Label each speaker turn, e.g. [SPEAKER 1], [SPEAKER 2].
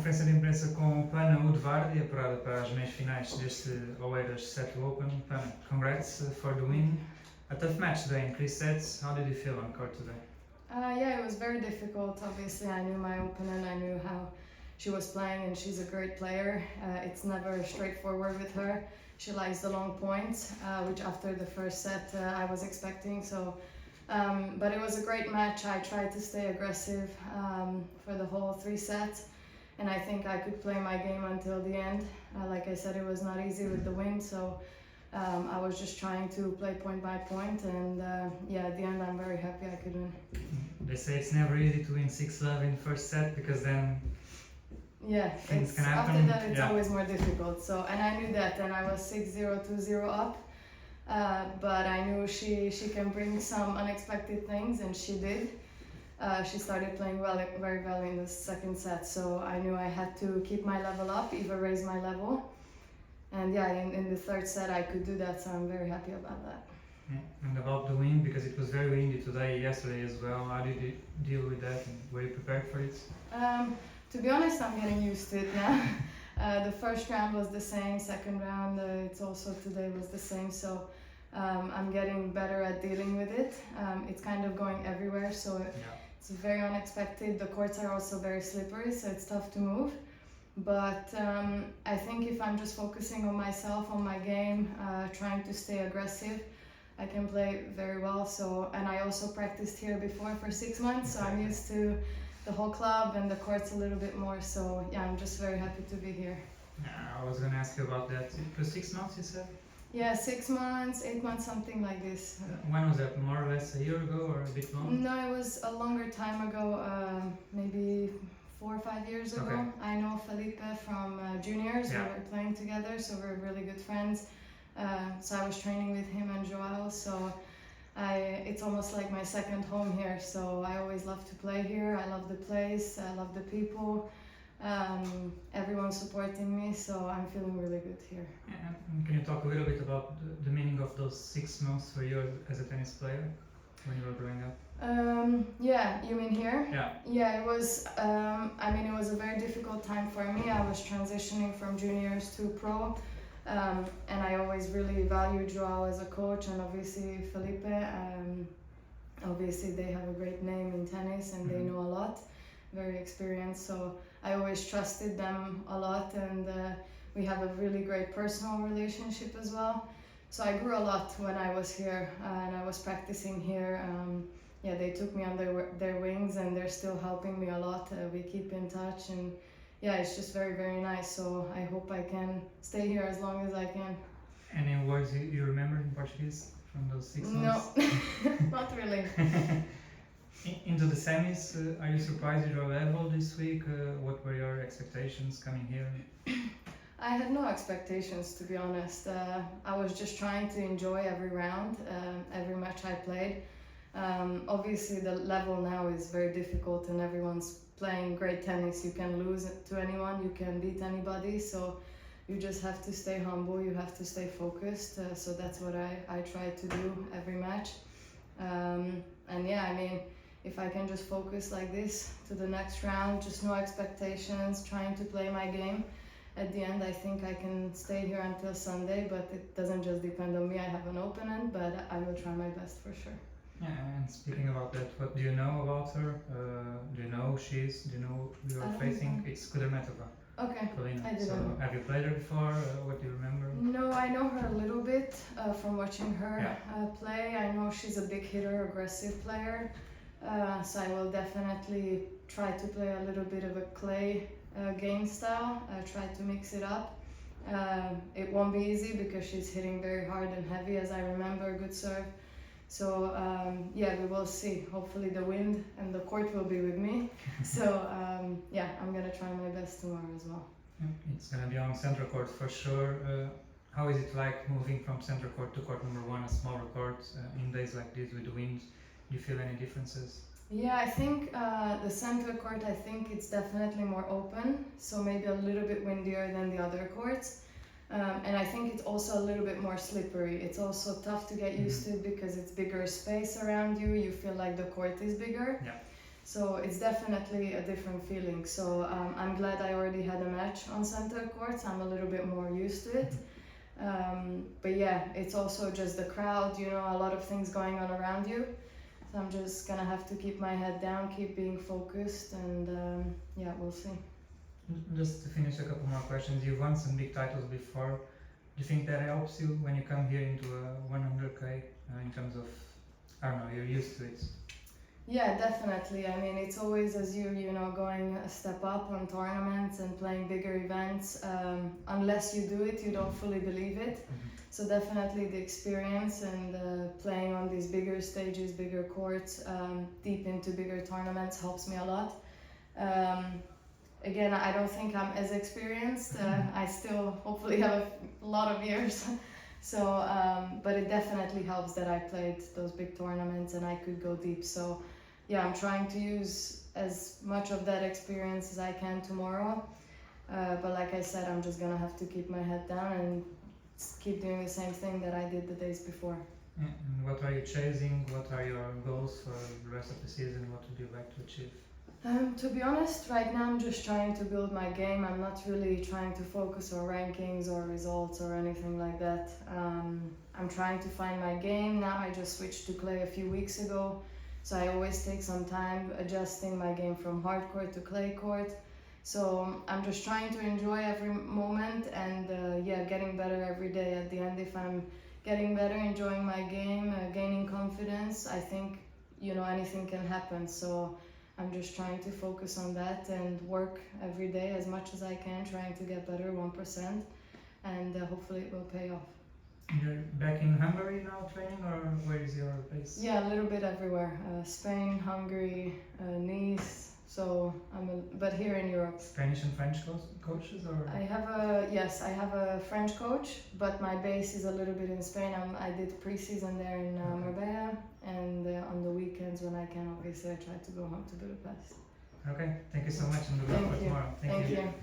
[SPEAKER 1] Conferência de imprensa com Panna, Udvardy, apurada para as meias finais deste Oeiras CETO Open. Panna, congrats for the win. A tough match today in 3 sets. How did you feel on court today?
[SPEAKER 2] Yeah, it was very difficult. Obviously, I knew my opponent, I knew how she was playing, and she's a great player. It's never straightforward with her. She likes the long points, which after the first set I was expecting. But it was a great match. I tried to stay aggressive for the whole 3 sets, and I think I could play my game until the end. Like I said, it was not easy with the wind, so I was just trying to play point by point, and at the end I'm very happy I could win.
[SPEAKER 1] They say it's never easy to win 6-love in first set because then things can happen.
[SPEAKER 2] After that it's always more difficult. So, and I knew that, and I was 6-0, 2-0 up. But I knew she can bring some unexpected things, and she did. She started playing very well in the second set, so I knew I had to keep my level up, even raise my level. And in the third set I could do that, so I'm very happy about that.
[SPEAKER 1] Yeah. And about the wind, because it was very windy today, yesterday as well. How did you deal with that? And were you prepared for it?
[SPEAKER 2] To be honest, I'm getting used to it now. The first round was the same, second round it's also today was the same, so I'm getting better at dealing with it. It's kind of going everywhere, so it's very unexpected. The courts are also very slippery, so it's tough to move. But I think if I'm just focusing on myself, on my game, trying to stay aggressive, I can play very well. And I also practiced here before for 6 months, so I'm used to the whole club and the courts a little bit more. So I'm just very happy to be here.
[SPEAKER 1] I was going to ask you about that. It was 6 months, you said?
[SPEAKER 2] Yeah, 6 months, 8 months, something like this.
[SPEAKER 1] When was that? More or less a year ago or a bit longer?
[SPEAKER 2] No, it was a longer time ago, maybe 4 or 5 years ago.
[SPEAKER 1] Okay.
[SPEAKER 2] I know Felipe from juniors.
[SPEAKER 1] Yeah.
[SPEAKER 2] We were playing together, so we're really good friends. So I was training with him and Joao, so it's almost like my second home here. So I always love to play here. I love the place, I love the people. Everyone's supporting me, so I'm feeling really good here.
[SPEAKER 1] And can you talk a little bit about the meaning of those 6 months for you as a tennis player when you were growing up?
[SPEAKER 2] You mean here?
[SPEAKER 1] Yeah.
[SPEAKER 2] Yeah, it was. It was a very difficult time for me. I was transitioning from juniors to pro, and I always really valued Joao as a coach, and obviously Felipe. Obviously, they have a great name in tennis, and they know a lot, very experienced. So I always trusted them a lot, and we have a really great personal relationship as well. So I grew a lot when I was here, and I was practicing here. They took me under their wings, and they're still helping me a lot. We keep in touch, and it's just very, very nice. So I hope I can stay here as long as I can.
[SPEAKER 1] Any words you remember in Portuguese from those 6 months?
[SPEAKER 2] No, not really.
[SPEAKER 1] Into the semis, are you surprised with your level this week? What were your expectations coming here?
[SPEAKER 2] I had no expectations, to be honest. I was just trying to enjoy every round, every match I played. Obviously the level now is very difficult, and everyone's playing great tennis. You can lose to anyone, you can beat anybody, so you just have to stay humble, you have to stay focused. So that's what I try to do every match. If I can just focus like this to the next round, just no expectations, trying to play my game. At the end, I think I can stay here until Sunday, but it doesn't just depend on me. I have an opponent, but I will try my best for sure.
[SPEAKER 1] Yeah, and speaking about that, what do you know about her? Do you know who she is? Do you know who you are facing? It's Kudermetova.
[SPEAKER 2] Okay,
[SPEAKER 1] Polina.
[SPEAKER 2] I didn't know.
[SPEAKER 1] Have you played her before? What do you remember?
[SPEAKER 2] No, I know her a little bit from watching her play. I know she's a big hitter, aggressive player. So I will definitely try to play a little bit of a clay game style, try to mix it up. It won't be easy because she's hitting very hard and heavy, as I remember, good serve. So we will see. Hopefully the wind and the court will be with me. So I'm gonna try my best tomorrow as well.
[SPEAKER 1] It's gonna be on center court for sure. How is it like moving from center court to court number 1, a smaller court, in days like this with the wind? Do you feel any differences?
[SPEAKER 2] Yeah, I think the center court, I think it's definitely more open, so maybe a little bit windier than the other courts. And I think it's also a little bit more slippery. It's also tough to get used to because it's bigger space around you. You feel like the court is bigger.
[SPEAKER 1] Yeah.
[SPEAKER 2] So it's definitely a different feeling. So I'm glad I already had a match on center courts. I'm a little bit more used to it. But yeah, it's also just the crowd, you know, a lot of things going on around you. So I'm just gonna have to keep my head down, keep being focused, and yeah, we'll see.
[SPEAKER 1] Just to finish, a couple more questions. You've won some big titles before. Do you think that helps you when you come here into a 100k in terms of, I don't know, you're used to it?
[SPEAKER 2] Yeah, definitely. I mean, it's always as you know, going a step up on tournaments and playing bigger events. Unless you do it, you don't fully believe it. So definitely the experience and playing on these bigger stages, bigger courts, deep into bigger tournaments helps me a lot. Again, I don't think I'm as experienced. I still hopefully have a lot of years. So, but it definitely helps that I played those big tournaments and I could go deep. So, yeah, I'm trying to use as much of that experience as I can tomorrow. But like I said, I'm just gonna have to keep my head down and keep doing the same thing that I did the days before.
[SPEAKER 1] And what are you chasing? What are your goals for the rest of the season? What would you like to achieve?
[SPEAKER 2] To be honest, right now I'm just trying to build my game. I'm not really trying to focus on rankings or results or anything like that. I'm trying to find my game. Now I just switched to clay a few weeks ago, so I always take some time adjusting my game from hard court to clay court. So I'm just trying to enjoy every moment and yeah, getting better every day. At the end, if I'm getting better, enjoying my game, gaining confidence, I think, you know, anything can happen. So I'm just trying to focus on that and work every day as much as I can, trying to get better 1%, and hopefully it will pay off.
[SPEAKER 1] You're back in Hungary now training, or where is your base?
[SPEAKER 2] Yeah, a little bit everywhere. Spain, Hungary, Nice. So but here in Europe.
[SPEAKER 1] Spanish and French coaches, or?
[SPEAKER 2] I have a French coach, but my base is a little bit in Spain. I did pre-season there in Marbella, and on the weekends when I can, obviously I try to go home to Budapest.
[SPEAKER 1] Okay, thank you so much, and good luck for tomorrow.
[SPEAKER 2] Thank you.